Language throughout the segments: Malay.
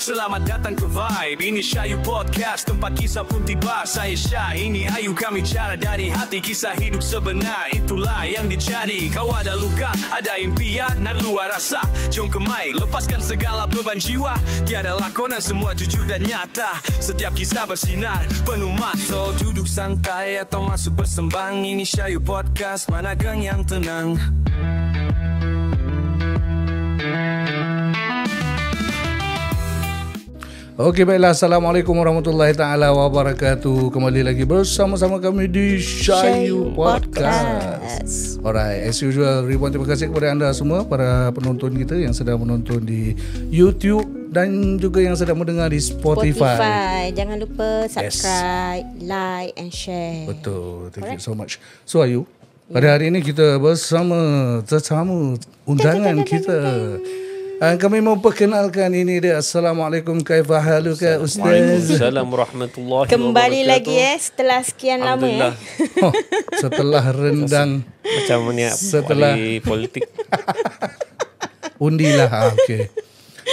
Selamat datang ke Vibe. Ini Syayu Podcast, tempat kisah pun tiba. Saya Syah, ini Ayu, kami cara dari hati. Kisah hidup sebenar, itulah yang dicari. Kau ada luka, ada impian, nak luar rasa. Jom kemai, lepaskan segala beban jiwa. Tiada lakonan, semua jujur dan nyata. Setiap kisah bersinar, penuh mata. Duduk santai atau masuk bersembang. Ini Syayu Podcast, mana gang yang tenang. Okey, baiklah. Assalamualaikum warahmatullahi taala wabarakatuh. Kembali lagi bersama-sama kami di Syayu Podcast. Alright, as usual, ribuan terima kasih kepada anda semua, para penonton kita yang sedang menonton di YouTube dan juga yang sedang mendengar di Spotify. Jangan lupa subscribe, like and share. Betul. Thank you so much. So Ayu, pada hari ini kita bersama tetamu undangan kita. Kami mau perkenalkan ini dia. Assalamualaikum, kaifa haluka Ustaz? Waalaikumsalam warahmatullahi wabarakatuh. Kembali lagi setelah sekian lama Setelah rendang macam ni setelah politik. undi lah. Okey.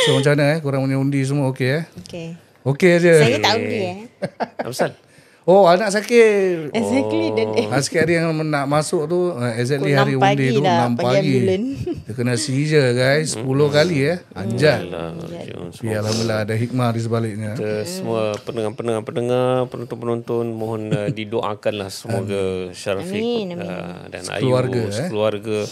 So macam mana korang punya undi semua okey Okay. Okey aja. Saya tak undi Apa pasal? Oh, anak sakit. Exactly. Sikit hari yang nak masuk tu, exactly hari undi tu 6 pagi. Dia kena seizure guys, 10 kali Anjat. Ya, alhamdulillah ada hikmah di sebaliknya. Kita semua pendengar-pendengar, penonton-penonton mohon didoakanlah semoga Syarafiq dan Ayu keluarga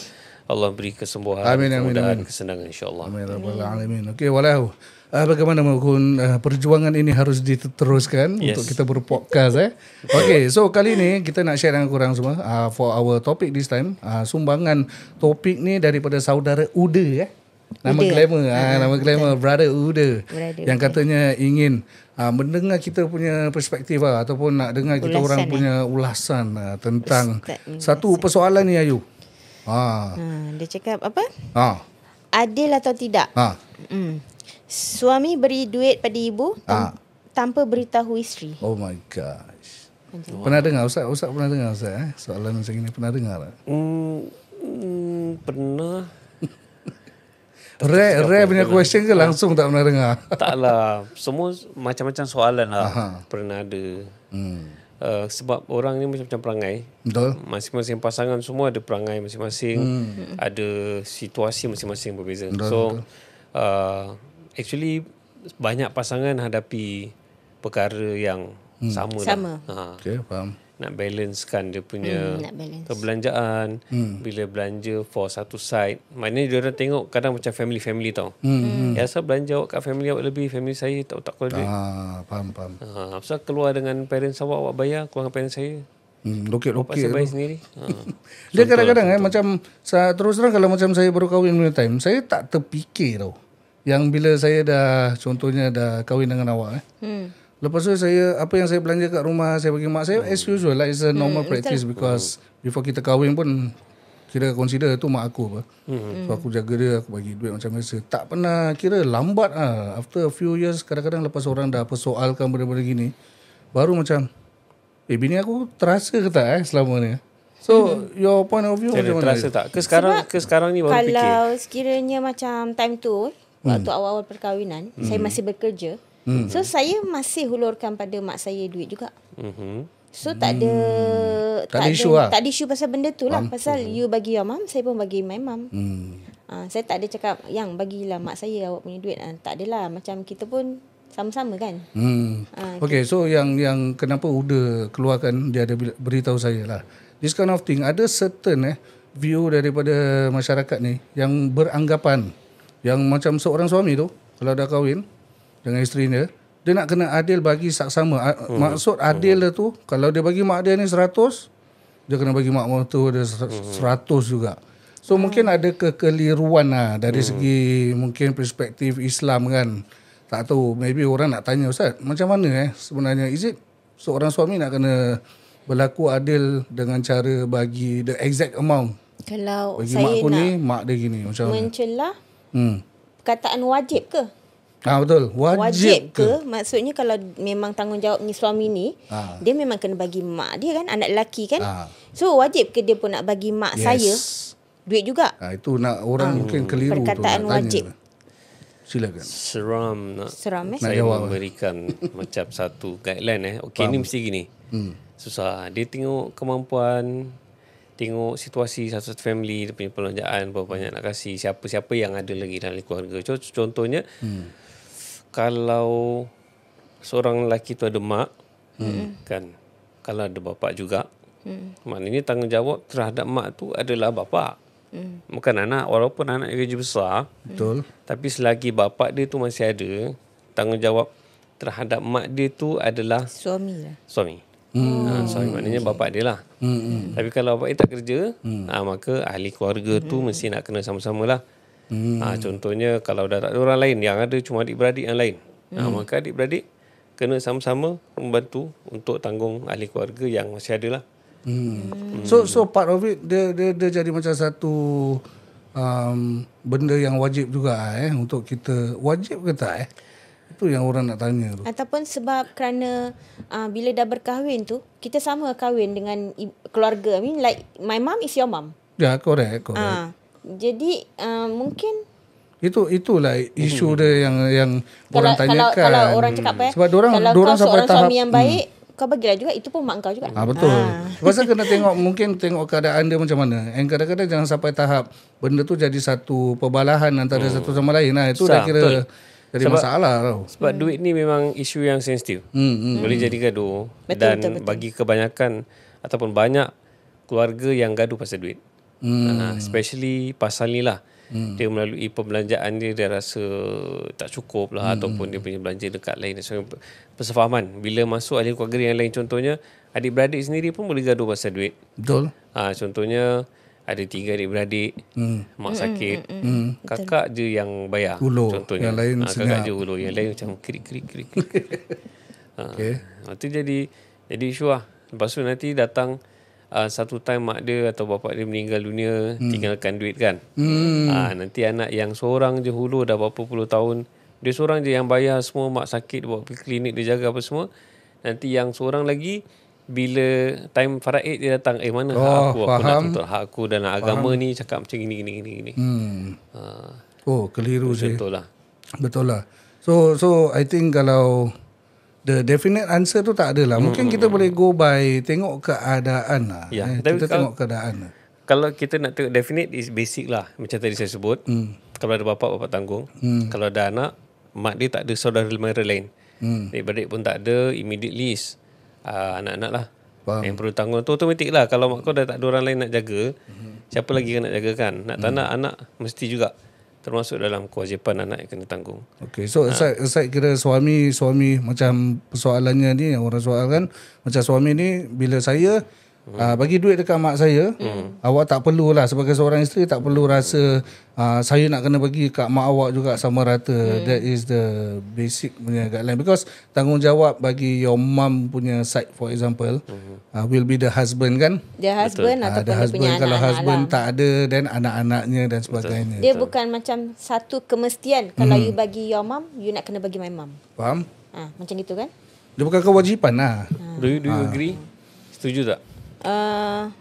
Allah beri kesembuhan, kemudahan, kesenangan insya-Allah. Amin rabbal alamin. Okey, walau bagaimana maupun perjuangan ini harus diteruskan untuk kita berpodcast Okay, so kali ni kita nak share dengan korang semua for our topic this time. Sumbangan topik ni daripada saudara Uda Nama glamour, nama glamour Brother Uda. Yang katanya ingin mendengar kita punya perspektif ataupun nak dengar kita orang punya ulasan tentang satu persoalan ni Ayu. Dia cakap apa? Adil atau tidak? Suami beri duit pada ibu tanpa beritahu isteri. Oh my gosh. Pernah dengar Ustaz? Ustaz pernah dengar Ustaz soalan macam ini? Pernah dengar tak? Pernah. Rare punya question ke langsung tak pernah dengar? Taklah. Semua macam-macam soalan lah. Pernah ada. Sebab orang ni macam-macam perangai. Betul. Masing-masing pasangan semua ada perangai masing-masing. Ada situasi masing-masing berbeza. Betul, so actually banyak pasangan hadapi perkara yang sama. Okay, faham. Nak balancekan dia punya perbelanjaan. Bila belanja for satu side, maknanya dia orang tengok kadang macam family tau. Asal belanja awak kat family awak lebih, family saya tak keluar duit. Faham. Asal keluar dengan parents awak bayar, keluar dengan parents saya. Lokek-lokek Saya bayar sendiri. Dia kadang-kadang macam terus terang kalau macam saya baru kahwin punya time, saya tak terfikir tau. Yang bila saya dah contohnya dah kahwin dengan awak lepas tu saya apa yang saya belanja kat rumah saya bagi mak saya as usual like it's a normal practice because before kita kahwin pun kita consider tu mak aku apa. So aku jaga dia, aku bagi duit macam biasa. Tak pernah kira lambat after a few years kadang-kadang lepas orang dah persoalkan benda-benda gini baru macam bini aku terasa ke tak selama ni. So your point of view macam mana? Terasa tak? Ke sekarang ni baru fikir. Kalau sekiranya macam time tu waktu awal-awal perkahwinan saya masih bekerja. So saya masih hulurkan pada mak saya duit juga. So tak ada isu pasal benda tu lah. Pasal you bagi your mum, saya pun bagi my mum. Saya tak ada cakap yang bagilah mak saya awak punya duit. Tak adalah, macam kita pun sama-sama kan. Okay, so yang kenapa Uda keluarkan, dia ada beritahu saya lah. This kind of thing, ada certain view daripada masyarakat ni yang beranggapan yang macam seorang suami tu kalau dah kahwin dengan isteri dia nak kena adil bagi saksama. Maksud adil dia tu kalau dia bagi mak dia ni 100, dia kena bagi mak tu dia 100 juga. So mungkin ada kekeliruan dari segi mungkin perspektif Islam kan. Tak tahu, maybe orang nak tanya Ustaz, macam mana sebenarnya is it seorang suami nak kena berlaku adil dengan cara bagi the exact amount? Kalau bagi saya mak aku nak ni, mak dia gini macam mana? Mencelah perkataan wajib ke? Betul. Wajib ke? Maksudnya kalau memang tanggungjawabnya suami ni, dia memang kena bagi mak dia kan, anak lelaki kan. So wajib ke dia pun nak bagi mak saya duit juga? Itu nak orang mungkin keliru perkataan tu. Wajib. Silakan. Seram saya memberikan macam satu guideline okey ni mesti gini. Susah. Dia tengok kemampuan, tengok situasi satu family, dia punya pelanjaan, berapa banyak nak kasih, siapa-siapa yang ada lagi dalam keluarga. Contohnya kalau seorang lelaki tu ada mak, kan, kalau ada bapa juga, maknanya tanggungjawab terhadap mak tu adalah bapa. Bukan anak, walaupun anak gaji besar. Betul. Tapi selagi bapa dia tu masih ada, tanggungjawab terhadap mak dia tu adalah suami. Suami maknanya bapa dia lah. Tapi kalau bapa dia tak kerja, maka ahli keluarga tu mesti nak kena sama-sama lah. Contohnya kalau dah tak ada orang lain, yang ada cuma adik-beradik yang lain, maka adik-beradik kena sama-sama membantu untuk tanggung ahli keluarga yang masih ada lah. So part of it dia jadi macam satu benda yang wajib juga untuk kita. Wajib ke tak Itu yang orang nak tanya tu. Ataupun sebab kerana bila dah berkahwin tu, kita sama kahwin dengan keluarga. I mean like my mom is your mom. Ya, correct. Jadi mungkin itulah isu dia yang orang tanyakan. Kalau orang cakap sebab kalau dorang kau sampai seorang suami yang baik, kau bagilah juga, itu pun mak kau juga. Betul. Pasal kena tengok keadaan dia macam mana. And kadang-kadang jangan sampai tahap benda tu jadi satu perbalahan antara satu sama lain. Itu dah kira jadi masalah tau. Sebab duit ni memang isu yang sensitif. Boleh jadi gaduh. Betul. Bagi kebanyakan ataupun banyak keluarga yang gaduh pasal duit. Especially pasal ni lah. Dia melalui pembelanjaan dia rasa tak cukup lah, ataupun dia punya belanja dekat lain. So, persefahaman bila masuk ahli keluarga yang lain, contohnya adik-beradik sendiri pun boleh gaduh pasal duit. Betul. Contohnya ada 3 adik-beradik, mak sakit, kakak je yang bayar. Contohnya yang lain kakak je ulur, yang lain macam krik. Itu jadi isu lah. Lepas tu nanti datang satu time mak dia atau bapa dia meninggal dunia, tinggalkan duit kan. Nanti anak yang seorang je hulu dah berapa puluh tahun, dia seorang je yang bayar semua, mak sakit bawa pergi klinik, dia jaga apa semua. Nanti yang seorang lagi bila time faraid dia datang, mana hak aku nak tuntut hak aku dalam agama ni cakap macam gini. Keliru je. Betul lah. So I think kalau the definite answer tu tak ada lah. Mungkin kita boleh go by tengok keadaan lah. Kita tengok keadaan lah. Kalau kita nak tengok definite is basic lah. Macam tadi saya sebut. Kalau ada bapa tanggung. Kalau ada anak, mak dia tak ada saudara mara lain. Adik-beradik pun tak ada, immediately is anak-anak lah. Yang perlu tanggung tu automatik lah. Kalau mak kau dah tak ada orang lain nak jaga, siapa lagi yang nak jaga kan? Nak tak nak, anak mesti juga termasuk dalam kewajipan anak yang kena tanggung. Okay, so aside kira suami macam persoalannya ni yang orang soalkan, macam suami ni bila saya bagi duit dekat mak saya, awak tak perlulah sebagai seorang isteri tak perlu rasa saya nak kena bagi kat mak awak juga sama rata. That is the basic punya guideline, because tanggungjawab bagi your mum punya side for example will be the husband kan. The husband ataupun the husband, punya kalau anak-anak husband lah. Tak ada, dan anak-anaknya dan sebagainya. Dia bukan macam satu kemestian. Kalau you bagi your mum, you nak kena bagi my mum. Faham? Macam gitu kan. Dia bukan kewajipan lah. Do you agree? Setuju tak?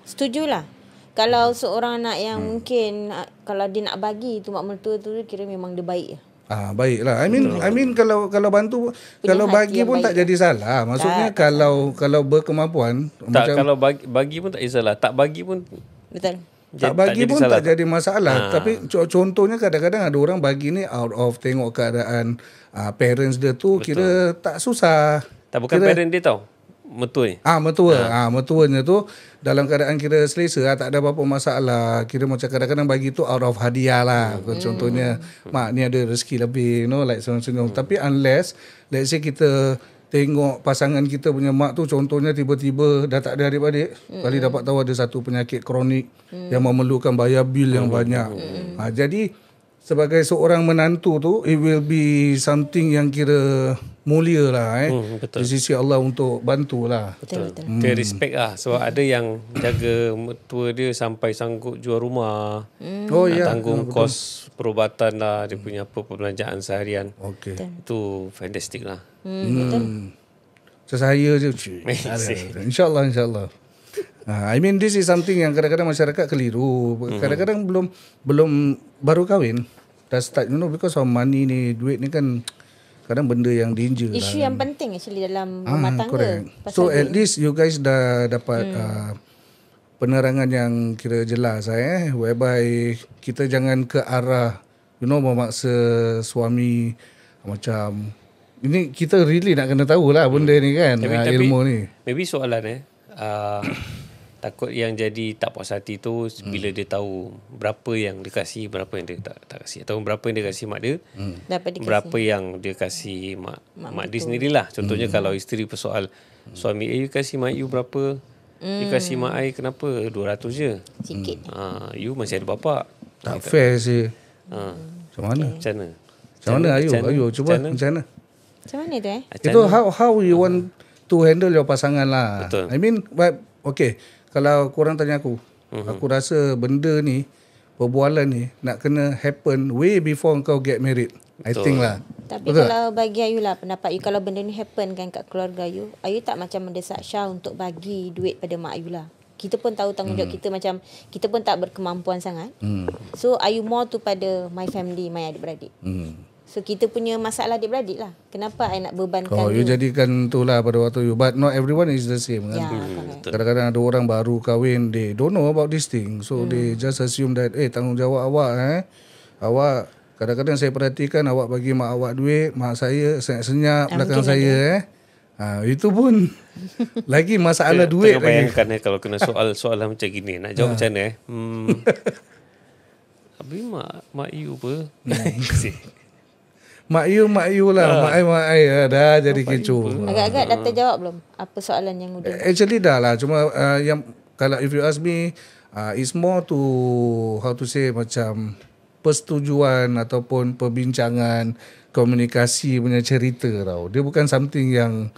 Setujulah. Kalau seorang anak yang mungkin kalau dia nak bagi tu mak mertua tu, kira memang dia baik. Baiklah. I mean kalau bantu, kalau bagi pun tak jadi salah. Maksudnya kalau berkemampuan tak, macam kalau bagi pun tak jadi salah. Tak bagi pun betul. Tak bagi pun tak jadi masalah. Tapi contohnya kadang-kadang ada orang bagi ni out of tengok keadaan parents dia tu. Betul. Kira tak susah. Tak, bukan parent dia tau, mertua ni. Mertuanya tu dalam keadaan kira selesa, tak ada apa-apa masalah. Kira macam kadang-kadang bagi tu out of hadiah lah. Contohnya mak ni ada rezeki lebih, like senyum-senyum. Tapi unless let's say kita tengok pasangan kita punya mak tu contohnya tiba-tiba dah tak ada adik-adik, kali dapat tahu ada satu penyakit kronik yang memerlukan bayar bil yang banyak. Jadi sebagai seorang menantu tu, it will be something yang kira mulia lah di sisi Allah untuk bantulah. Betul. Dia respect lah. Sebab ada yang jaga mertua dia sampai sanggup jual rumah, tanggung kos perubatan lah, dia punya perbelanjaan seharian. Itu fantastic lah. Betul. Saya je InsyaAllah. I mean this is something yang kadang-kadang masyarakat keliru. Kadang-kadang belum baru kahwin, dah start, because of money ni, duit ni kan kadang benda yang danger isu lah, yang penting actually dalam rumah tangga. So at least you guys dah dapat penerangan yang kira jelas whereby kita jangan ke arah memaksa suami macam ini. Kita really nak kena tahu lah benda ni kan, ilmu ni. Maybe soalan takut yang jadi tak puas hati tu bila dia tahu berapa yang dia kasih, berapa yang dia tak kasih, atau berapa yang dia kasih mak dia, berapa yang dia kasih mak dia sendirilah. Contohnya kalau isteri persoal suami, you kasih mak you berapa, you kasih mak I kenapa 200 je, sikit. You masih ada bapak. Tak fair sih. Macam mana? Macam mana? Ayu cuba macam mana? Macam mana tu Itu how you want to handle your pasangan lah. Betul. I mean, okay, kalau korang tanya aku, aku rasa benda ni, perbualan ni nak kena happen way before kau get married. I think lah. Tapi kalau bagi Ayu lah, pendapat Ayu, kalau benda ni happen kan kat keluarga Ayu, Ayu tak macam mendesak Syah untuk bagi duit pada mak Ayu lah. Kita pun tahu tanggungjawab kita, macam kita pun tak berkemampuan sangat. So Ayu more tu pada my family, my adik-beradik. So kita punya masalah adik-beradik lah. Kenapa I nak bebankan you jadikan tu lah pada waktu you. But not everyone is the same kan. Kadang-kadang ada orang baru kahwin, they don't know about this thing. So they just assume that tanggungjawab awak Awak, kadang-kadang saya perhatikan awak bagi mak awak duit, mak saya senyap-senyap belakang saya itu pun lagi masalah duit lagi. Bayangkan kalau kena soalan macam gini, nak jawab macam mana Habis mak you apa? Mak you lah, mak ai dah jadi kecoh. Agak-agak dah terjawab belum apa soalan yang udah? Actually dah lah, cuma yang kalau if you ask me, it's more to how to say, macam persetujuan ataupun perbincangan, komunikasi punya cerita tau. Dia bukan something yang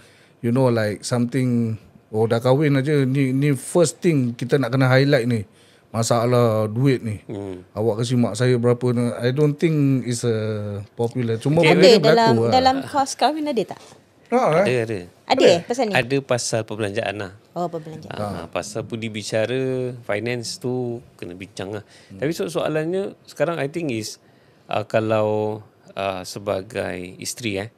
like something dah kahwin aja ni first thing kita nak kena highlight ni. Masalah duit ni. Awak kasih mak saya berapa ni. I don't think is popular. Cuma benda ni berlaku dalam kos kahwin ada tak? Ada. Ada pasal ni? Ada pasal perbelanjaan lah. Perbelanjaan. Pasal budi bicara finance tu kena bincang lah. Tapi soalannya sekarang I think is kalau sebagai isteri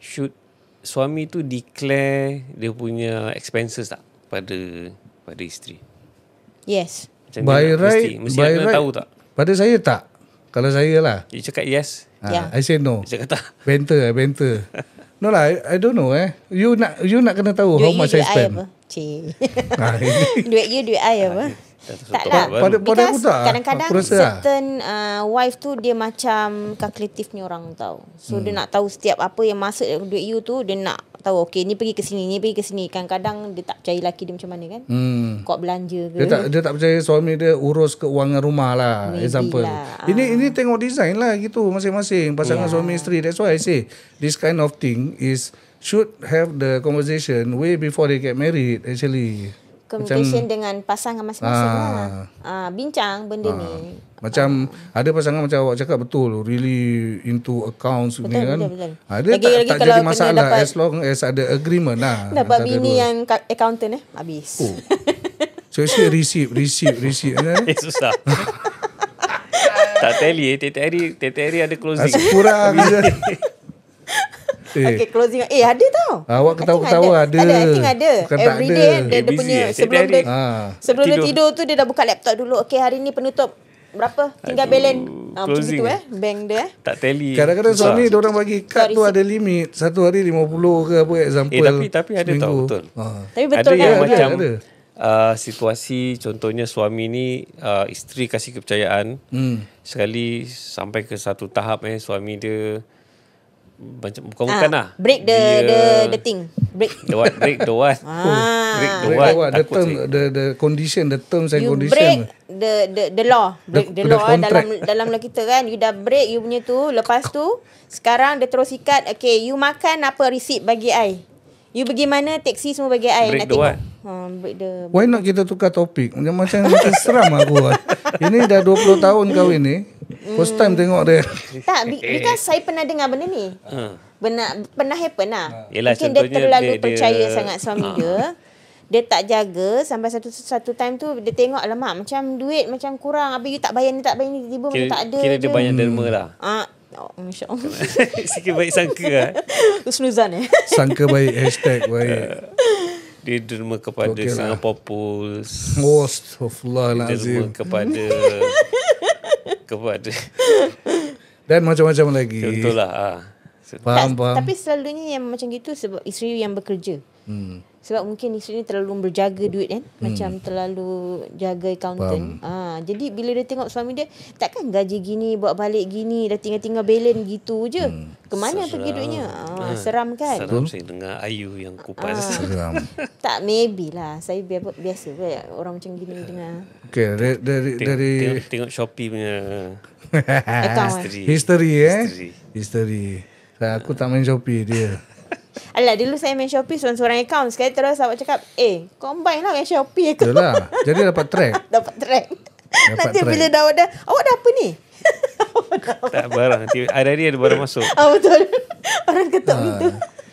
should suami tu declare dia punya expenses tak pada isteri? Yes. Macam by right, mesti kena tahu tak? Pada saya tak. Kalau saya lah. You cakap yes. I say no. Cakap tak. Banter. No lah, I don't know You nak kena tahu duit how much I spend. Duit you, duit I apa? Tak lah. Pada aku tak. Kadang-kadang certain wife tu dia macam kalkulatifnya orang tahu. So dia nak tahu setiap apa yang masuk duit you tu, dia nak tahu okay ni pergi ke sini, ni pergi ke sini. Kadang-kadang dia tak percaya laki dia macam mana kan. Kau belanja ke. Dia tak percaya suami dia urus keuangan rumah lah. Maybe example lah. Ini tengok design lah gitu masing-masing pasangan suami isteri. That's why I say this kind of thing is should have the conversation way before they get married actually. Communication dengan pasangan masing-masing lah. Bincang benda ni. Macam ada pasangan macam awak cakap betul, really into accounts ni kan. Betul. Dia tak jadi masalah as long as ada agreement lah. Dapat bini yang accountant habis. So receipt kan. Susah. Tak tally tiap hari ada closing. Kurang je. Okay, closing. Ada tau. Awak ketawa-ketawa ada. I think ada. Bukan every day dia punya sebelum dia tidur tu dia dah buka laptop dulu. Okay, hari ni penutup berapa? Tinggal balance. Macam gitu bank dia. Tak tally. Kadang-kadang suami dia orang bagi kad tu ada limit. Satu hari 50 ke apa example. Tapi ada tau betul. Tapi betul ada kan? Yang macam ada. Situasi contohnya suami ni isteri kasih kepercayaan sekali sampai ke satu tahap suami dia macam bukan lah break the thing break the what break the what the term the condition, the terms and you condition, break the law, break the law dalam law kita kan. You dah break you punya tu, lepas tu sekarang dia terus ikat. Okay, you makan apa receipt bagi I, you pergi mana taxi semua bagi I. Break the what? Break the. Why not kita tukar topik macam seram aku. Ini dah 20 tahun kahwin ni. First time tengok dia. Tak, because saya pernah dengar benda ni. Pernah happen lah. Yelah, mungkin dia terlalu percaya sangat suami dia. dia tak jaga sampai satu time tu dia tengok alamak macam duit macam kurang, habis you tak bayar ni tiba-tiba macam tak ada. Kira dia banyak derma lah. Masya Allah. Sikit baik sangka lah. Husnuzan Sangka baik, hashtag baik. Dia derma kepada Singapore Pools. Astaghfirullahalazim. Derma kepada dan macam-macam lagi. Contohlah. Faham. Tapi selalunya yang macam gitu sebab isteri yang bekerja. Sebab mungkin isteri ni terlalu berjaga duit kan. Macam terlalu jaga accountant. Jadi bila dia tengok suami dia, takkan gaji gini, buat balik gini, dah tinggal balance gitu je. Kemana pergi duitnya? Seram kan? Seram saya dengar Ayu yang kupas. Seram. Tak, maybe lah. Saya biasa orang macam gini dengar. Okay, dari Tengok Shopee punya history. Aku tak main Shopee dia. Alah, dulu saya main Shopee seorang-seorang account. Sekarang terus awak cakap, combine lah dengan Shopee aku. Yalah, jadi dapat track. Dapat track. Nanti bila dah awak dah apa ni? Tak barang. Hari-hari ada barang masuk. Betul. Orang ketuk pintu.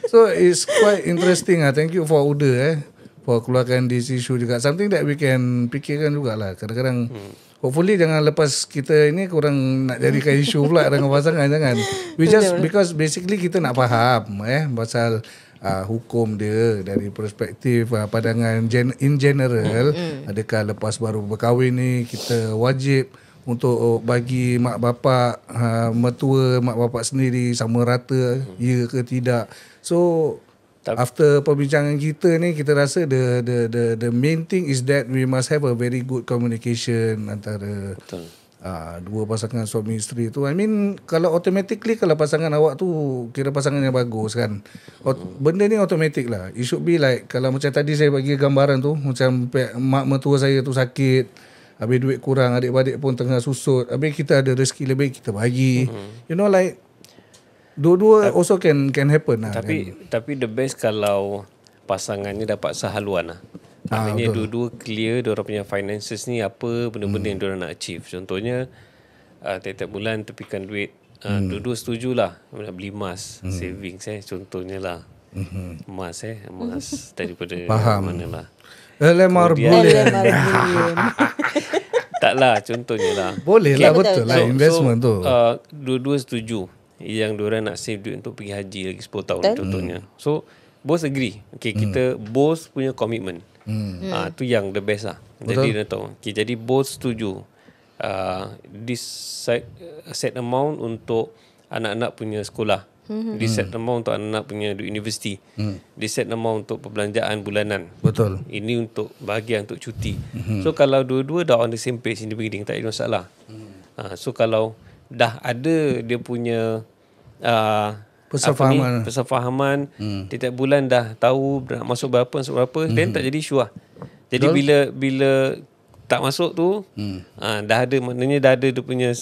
So it's quite interesting. Thank you for order for keluarkan this issue juga. Something that we can fikirkan jugalah. Kadang-kadang hopefully jangan lepas kita ini kurang nak jadikan isu pula dengan pasangan, jangan. We just because basically kita nak faham pasal hukum dia dari perspektif pandangan in general. Adakah lepas baru berkahwin ni kita wajib untuk bagi mak bapak mertua mak bapak sendiri sama rata, ya ke tidak? So after perbincangan kita ni, kita rasa the main thing is that we must have a very good communication antara dua pasangan suami isteri tu. I mean, kalau automatically kalau pasangan awak tu kira pasangan yang bagus kan, benda ni automatic lah. It should be like, kalau macam tadi saya bagi gambaran tu, macam mak mertua saya tu sakit, habis duit kurang, adik-adik pun tengah susut, habis kita ada rezeki lebih, kita bagi. You know, like dua-dua also can happen lah. Tapi the best kalau pasangannya dapat sehaluan lah. Maknanya dua-dua clear diorang punya finances ni, apa benda-benda yang diorang nak achieve. Contohnya tiap-tiap bulan tepikan duit, dua-dua setujulah nak beli emas, savings contohnya lah. Emas daripada mana lah. LMR boleh. Taklah, contohnya lah. Boleh lah, betul lah investment tu. Dua-dua setuju yang diorang nak save duit untuk pergi haji lagi 10 tahun contohnya. So both agree. Okay, kita both punya komitmen. Tu yang the best lah. Jadi dia tahu. Okay, jadi both setuju. This set amount untuk anak-anak punya sekolah. This set amount untuk anak-anak punya universiti. This set amount untuk perbelanjaan bulanan. Betul. Ini untuk bahagian untuk cuti. So kalau dua-dua dah on the same page in the beginning, tak ada masalah. So kalau dah ada dia punya persefahaman, tiap bulan dah tahu nak masuk berapa, then tak jadi isu lah. Jadi bila tak masuk tu, dah ada, maknanya dah ada dia punya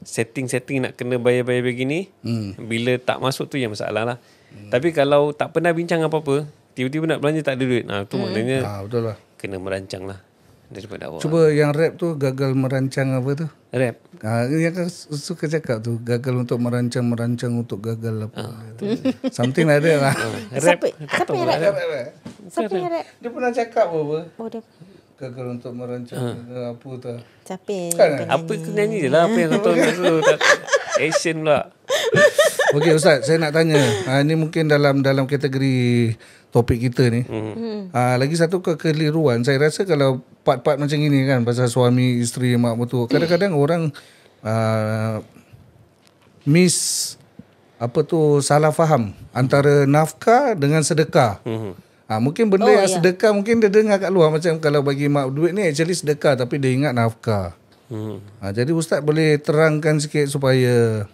setting nak kena bayar begini. Bila tak masuk tu yang masalah lah. Tapi kalau tak pernah bincang apa-apa, tiba-tiba nak belanja tak ada duit, tu maknanya betul lah, kena merancang lah daripada awal. Cuba yang rap tu, gagal merancang apa tu? Rap. Yang suka cakap tu, gagal untuk merancang untuk gagal apa. Something like that lah. Siapa yang rap? Siapa yang rap? Dia pernah cakap apa? Dia gagal untuk merancang apa tu. Siapa? Apa tu nyanyi je lah, apa yang kau tahu tu. Action pula. Okey Ustaz, saya nak tanya. Ini mungkin dalam kategori topik kita ni. Lagi satu kekeliruan. Saya rasa kalau part-part macam ini kan, pasal suami, isteri, mak mertua, kadang-kadang orang salah faham antara nafkah dengan sedekah. Mungkin benda yang sedekah mungkin dia dengar kat luar, macam kalau bagi mak duit ni actually sedekah, tapi dia ingat nafkah. Jadi Ustaz boleh terangkan sikit supaya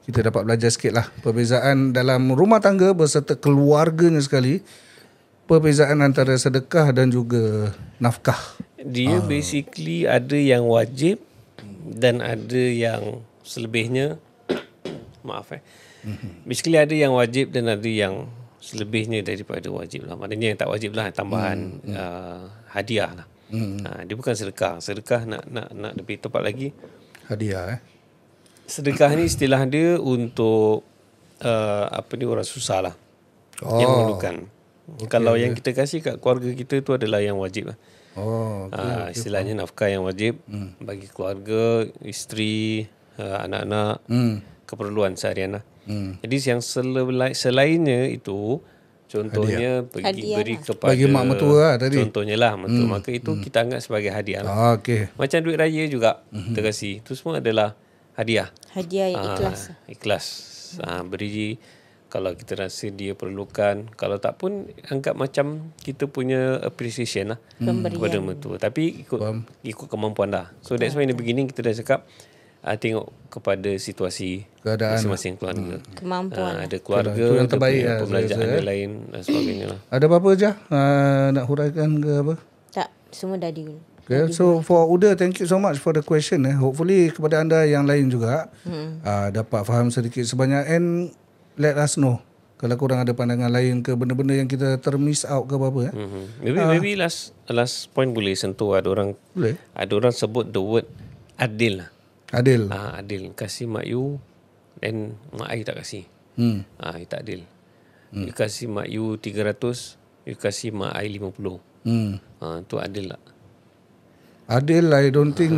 kita dapat belajar sikit lah perbezaan dalam rumah tangga berserta keluarganya sekali, perbezaan antara sedekah dan juga nafkah. Dia basically ada yang wajib dan ada yang selebihnya. Basically ada yang wajib dan ada yang selebihnya daripada wajib lah. Maknanya yang tak wajib lah, tambahan hadiah lah. Dia bukan sedekah. Sedekah nak lebih tepat lagi, hadiah. Sedekah ni istilah dia untuk orang susah lah, yang memerlukan. Kalau yang kita kasih kat keluarga kita tu adalah yang wajib lah. Istilahnya nafkah yang wajib bagi keluarga, isteri, anak-anak, keperluan seharian lah. Jadi yang selainnya itu, contohnya pergi beri kepada bagi mak mertua lah tadi. Contohnya lah mertua, maka itu kita anggap sebagai hadiah lah. Macam duit raya juga kita kasih. Itu semua adalah hadiah. Hadiah yang ikhlas. Ikhlas. Beri kalau kita rasa dia perlukan. Kalau tak pun anggap macam kita punya appreciation lah kepada mertua. Tapi ikut kemampuan lah. So that's why in the beginning kita dah cakap tengok kepada situasi keadaan masing-masing keluarga. Kemampuan. Ada keluarga, yang terbaik lah, pembelajaran dia lain dan sebagainya lah. Ada apa-apa je nak huraikan ke apa? Tak, semua dah di. Okay, so for Uda, thank you so much for the question. Hopefully kepada anda yang lain juga dapat faham sedikit sebanyak, and let us know kalau korang ada pandangan lain ke benda-benda yang kita termiss out ke apa-apa. Maybe last point boleh sentuh. Ada orang sebut the word adil lah. Adil. Adil. Kasih mak you dan mak I tak kasih. Itu tak adil. You kasih mak you 300, you kasih mak I 50. Itu adil tak? Adil, I don't think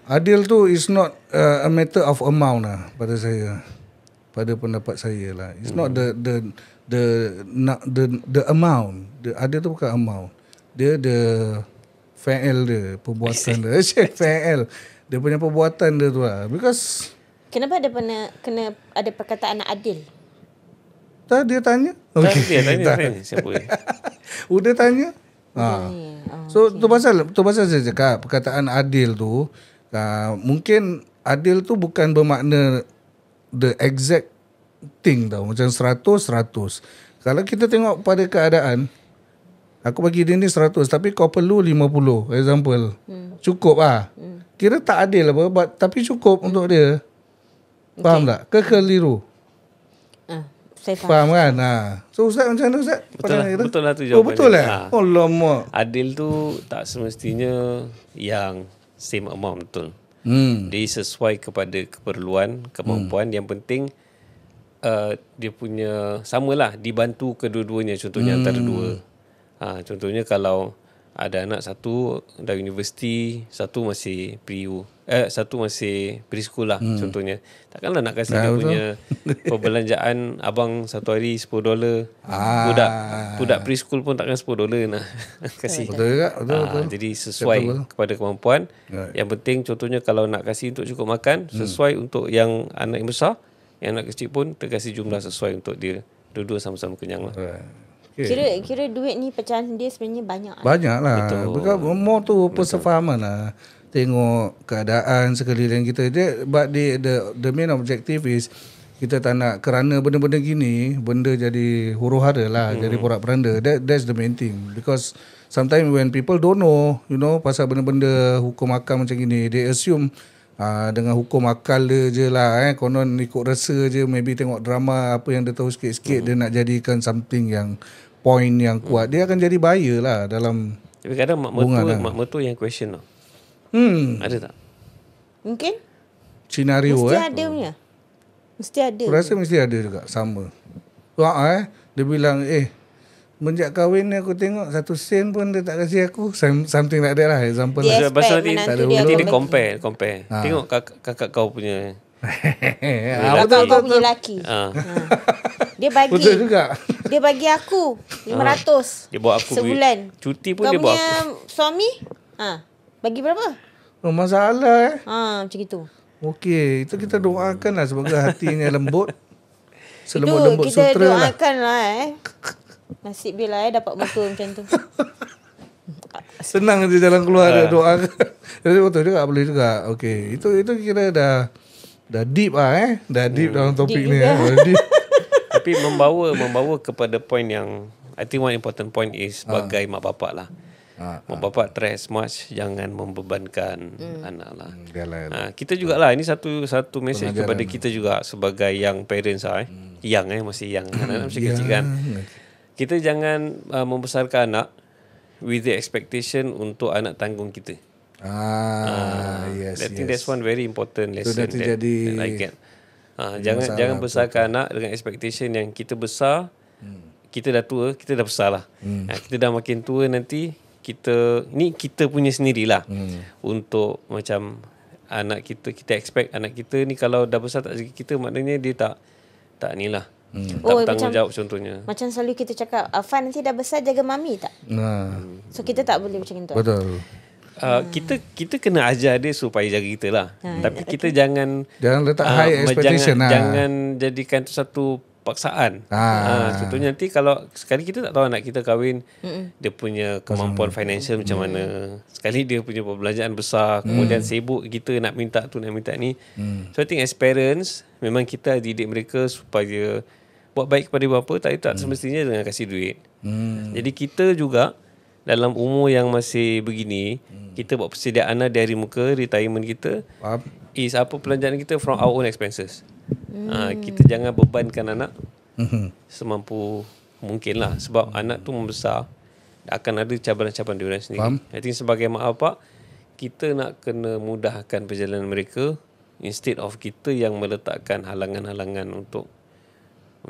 adil tu is not a matter of amount lah pada saya, pada pendapat saya lah. It's not the amount. Adil tu bukan amount. Dia fa'al dia, perbuatan dia. Fa'al. Dia punya perbuatan dia tu lah. Because kenapa kena ada perkataan adil? tak, dia tanya. Dia tanya siapa? Udah tanya. So tu pasal saya cakap perkataan adil tu mungkin adil tu bukan bermakna the exact thing tau, macam 100. Kalau kita tengok pada keadaan, aku bagi dia ni 100 tapi kau perlu 50 example, cukup kira tak adil apa, tapi cukup untuk dia. Faham tak? Keliru. Saya faham kan? So Ustaz macam mana Ustaz? Betul lah tu jawapannya. Betul lah? Alamak. Adil tu tak semestinya yang same amount, betul. Dia sesuai kepada keperluan, kemampuan. Yang penting dia punya samalah, dibantu kedua-duanya. Contohnya antara dua. Contohnya kalau ada anak satu dah universiti, satu masih satu masih preschool lah contohnya. Takkanlah nak kasih dia punya perbelanjaan abang satu hari $10. Budak preschool pun takkan $10 nak kasih. Betul juga. Betul. Jadi sesuai kepada kemampuan. Yang penting contohnya kalau nak kasih untuk cukup makan, sesuai untuk yang anak yang besar, yang anak kecil pun terkasih jumlah sesuai untuk dia. Dua-dua sama-sama kenyang lah. Kira duit ni pecahan dia sebenarnya banyak. Banyak lah. More tu persefahaman lah. Tengok keadaan sekeliling kita. But the main objective is kita tak nak kerana benda-benda gini, benda jadi huru hara lah, jadi porak-peranda. That's the main thing. Because sometimes when people don't know, pasal benda-benda hukum akal macam gini, they assume dengan hukum akal dia je lah, konon ikut rasa je, maybe tengok drama apa yang dia tahu sikit-sikit, dia nak jadikan something yang point yang kuat, dia akan jadi bahaya lah dalam. Tapi kadang mak mertua yang question tau. Ada tak? Mungkin scenario mesti ada punya. Mesti ada. Aku rasa mesti ada juga, sama. Dia bilang menjak kahwin ni aku tengok 1 sen pun dia tak kasih aku, something like that lah, example. Pasal nanti dia compare. Tengok kakak kau punya. Kakak kau punya lelaki. Dia bagi. Betul juga. Dia bagi aku 500. Dia bawa aku sebulan. Cuti pun dia bawa aku. Kau punya suami bagi berapa? Masalah macam itu. Okey, itu kita doakan lah semoga hatinya lembut. Selembut-lembut kita sutra lah. Kita doakan lah nasib dia lah dapat mertua macam tu. Senang je jalan keluar dia doakan. Jadi betul juga, boleh juga. Okey, itu kira dah deep lah dah deep dalam topik ni. Tapi membawa kepada point yang I think one important point is sebagai mak bapak lah. Mak bapak try as much, jangan membebankan anak lah. Kita jugalah, ini satu message kepada kita juga sebagai young parents masih young, anak masih kecil kan. Kita jangan membesarkan anak with the expectation untuk anak tanggung kita. Yes. I think that's one very important lesson that I get. Jangan masalah besarkan anak dengan expectation yang kita besar, kita dah tua, kita dah besar lah. Kita dah makin tua nanti, kita punya sendirilah. Untuk macam anak kita expect anak kita ni kalau dah besar tak jaga kita, maknanya dia tak ni lah. Tak bertanggungjawab jawab contohnya. Macam selalu kita cakap, Afan nanti dah besar jaga mami tak? So kita tak boleh macam itu. Betul. Kita kena ajar dia supaya jaga kita lah. Tapi kita jangan letak high expectation jangan jadikan itu satu paksaan. Contohnya nanti kalau sekali kita tak tahu anak kita kahwin, dia punya kemampuan financial macam mana. Sekali dia punya perbelanjaan besar, kemudian sibuk kita nak minta tu nak minta ni. So I think as parents, memang kita didik mereka supaya buat baik kepada bapa, tapi tak semestinya dengan kasih duit. Jadi kita juga dalam umur yang masih begini, kita buat persediaan di hari muka retirement kita. Is apa belanjaan kita from our own expenses. Kita jangan bebankan anak semampu mungkin lah. Sebab anak tu membesar, akan ada cabaran-cabaran dia orang sendiri. I think sebagai mak bapak, kita nak kena mudahkan perjalanan mereka instead of kita yang meletakkan halangan-halangan untuk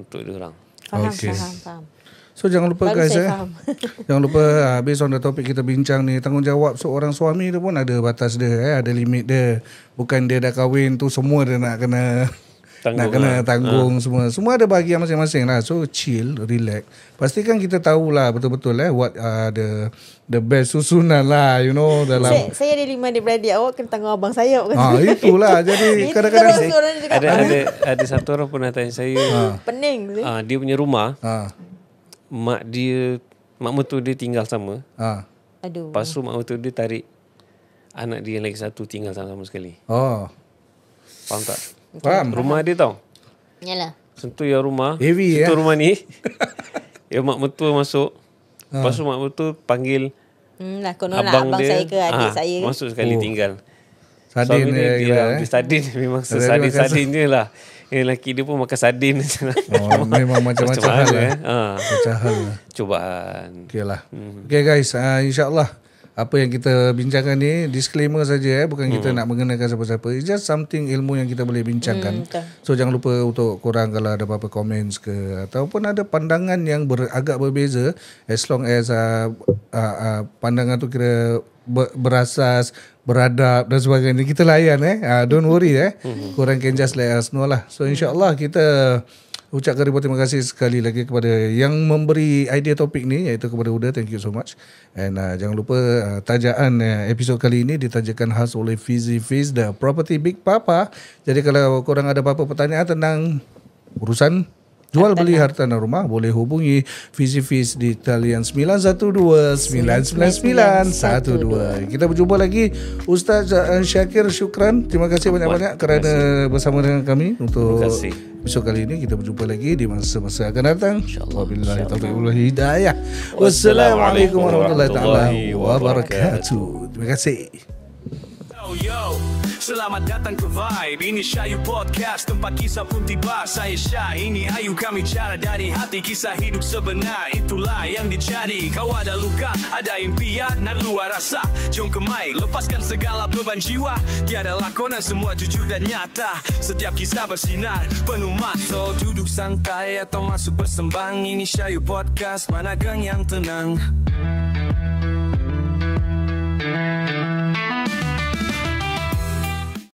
dia orang. Faham. So jangan lupa guys, jangan lupa based on the topik kita bincang ni, tanggungjawab seorang suami tu pun ada batas dia, ada limit dia. Bukan dia dah kahwin tu semua dia nak kena tanggung semua ada bahagian masing-masing lah. So chill, relax. Pastikan kita tahulah betul-betul what the best susunan lah, you know, dalam saya ada 5 adik-beradik, awak kena tanggung abang saya. Itulah. Jadi kadang-kadang ada satu orang pernah tanya saya, pening dia punya rumah, mak mertua dia tinggal sama. Aduh. Lepas tu mak mertua dia tarik anak dia lagi satu tinggal sama sekali. Faham tak? Faham. Rumah dia tau. Yalah. Sentuh yang rumah. Heavy, sentuh rumah ni. Mak mertua masuk. Lepas tu mak mertua panggil abang dia, saya ke adik saya. Masuk sekali tinggal. Sadin dia. Sardin memang sesadin je lah. Yang lelaki dia pun makan sardin. Memang macam-macam hal lah. Macam hal lah. Cubaan. Okay lah. Okay guys, insyaAllah apa yang kita bincangkan ni disclaimer saja, bukan kita nak mengenakan siapa-siapa. It's just something ilmu yang kita boleh bincangkan. So jangan lupa untuk korang kalau ada apa-apa comments ke ataupun ada pandangan yang agak berbeza, as long as pandangan tu kira berasas, beradab dan sebagainya, kita layan don't worry korang can just let us know lah. So insyaAllah kita ucapkan ribuan terima kasih sekali lagi kepada yang memberi idea topik ni, iaitu kepada Huda. Thank you so much. And jangan lupa tajaan episod kali ini ditajakan khas oleh Fizzy Fiz, the property big papa. Jadi kalau korang ada apa-apa pertanyaan tentang urusan jual beli hartanah rumah, boleh hubungi Fizzy Fiz di talian 912-999-12. Kita berjumpa lagi. Ustaz Syakir, syukran. Terima kasih banyak-banyak kerana bersama dengan kami untuk episod kali ini. Kita berjumpa lagi di masa-masa akan datang. Wabillahi taufiq wal hidayah. Wassalamualaikum warahmatullahi wabarakatuh. Terima kasih. Yo, selamat datang ke Vibe. Ini Syayu Podcast, tempat kisah pun tiba. Saya Syah, ini Ayu, kami cara dari hati. Kisah hidup sebenar, itulah yang dicari. Kau ada luka, ada impian, nak luar rasa. Jom kemai, lepaskan segala beban jiwa. Tiada lakonan, semua jujur dan nyata. Setiap kisah bersinar, penuh masa. Duduk santai atau masuk bersembang. Ini Syayu Podcast, mana gang yang tenang.